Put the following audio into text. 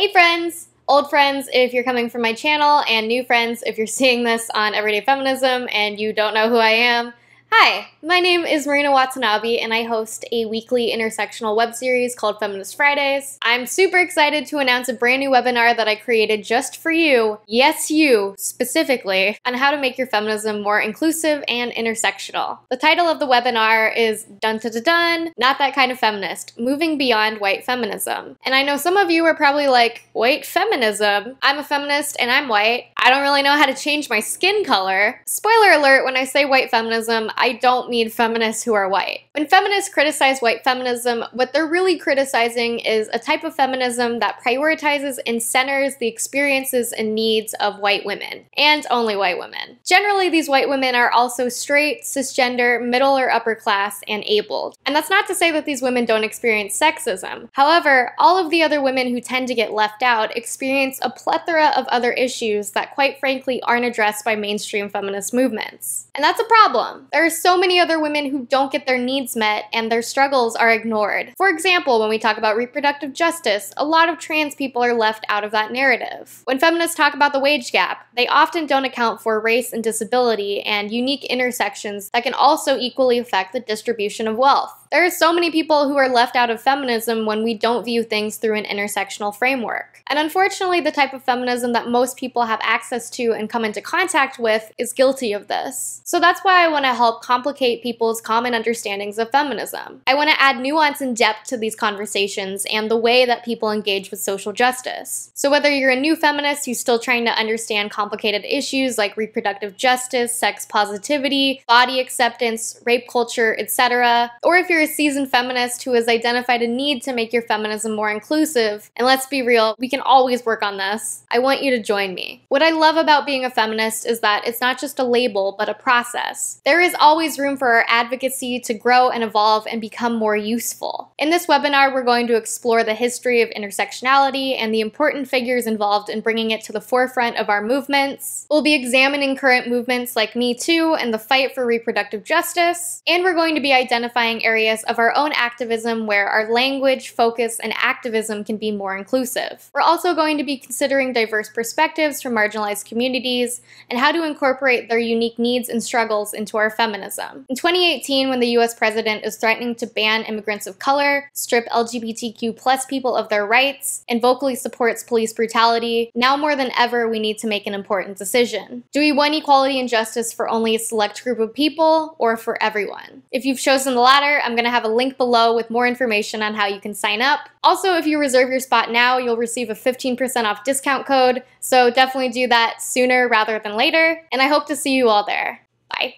Hey friends! Old friends if you're coming from my channel, and new friends if you're seeing this on Everyday Feminism and you don't know who I am. Hi, my name is Marina Watanabe and I host a weekly intersectional web series called Feminist Fridays. I'm super excited to announce a brand new webinar that I created just for you, yes you, specifically, on how to make your feminism more inclusive and intersectional. The title of the webinar is Dun Dun Dun Dun, Not That Kind of Feminist, Moving Beyond White Feminism. And I know some of you are probably like, white feminism? I'm a feminist and I'm white. I don't really know how to change my skin color. Spoiler alert, when I say white feminism, I don't mean feminists who are white. When feminists criticize white feminism, what they're really criticizing is a type of feminism that prioritizes and centers the experiences and needs of white women, and only white women. Generally, these white women are also straight, cisgender, middle or upper class, and abled. And that's not to say that these women don't experience sexism. However, all of the other women who tend to get left out experience a plethora of other issues that quite frankly aren't addressed by mainstream feminist movements. And that's a problem. There are so many other women who don't get their needs met and their struggles are ignored. For example, when we talk about reproductive justice, a lot of trans people are left out of that narrative. When feminists talk about the wage gap, they often don't account for race and disability and unique intersections that can also equally affect the distribution of wealth. There are so many people who are left out of feminism when we don't view things through an intersectional framework. And unfortunately, the type of feminism that most people have access to and come into contact with is guilty of this. So that's why I want to help complicate people's common understandings of feminism. I want to add nuance and depth to these conversations and the way that people engage with social justice. So whether you're a new feminist who's still trying to understand complicated issues like reproductive justice, sex positivity, body acceptance, rape culture, etc., or if you're a seasoned feminist who has identified a need to make your feminism more inclusive, and let's be real, we can always work on this, I want you to join me. What I love about being a feminist is that it's not just a label, but a process. There is always room for our advocacy to grow and evolve and become more useful. In this webinar, we're going to explore the history of intersectionality and the important figures involved in bringing it to the forefront of our movements. We'll be examining current movements like Me Too and the fight for reproductive justice, and we're going to be identifying areas of our own activism where our language, focus, and activism can be more inclusive. We're also going to be considering diverse perspectives from marginalized communities and how to incorporate their unique needs and struggles into our feminism. In 2018, when the US president is threatening to ban immigrants of color, strip LGBTQ+ people of their rights, and vocally supports police brutality, now more than ever we need to make an important decision. Do we want equality and justice for only a select group of people, or for everyone? If you've chosen the latter, I'm going to have a link below with more information on how you can sign up. Also, if you reserve your spot now, you'll receive a 15% off discount code, so definitely do that sooner rather than later, and I hope to see you all there. Bye.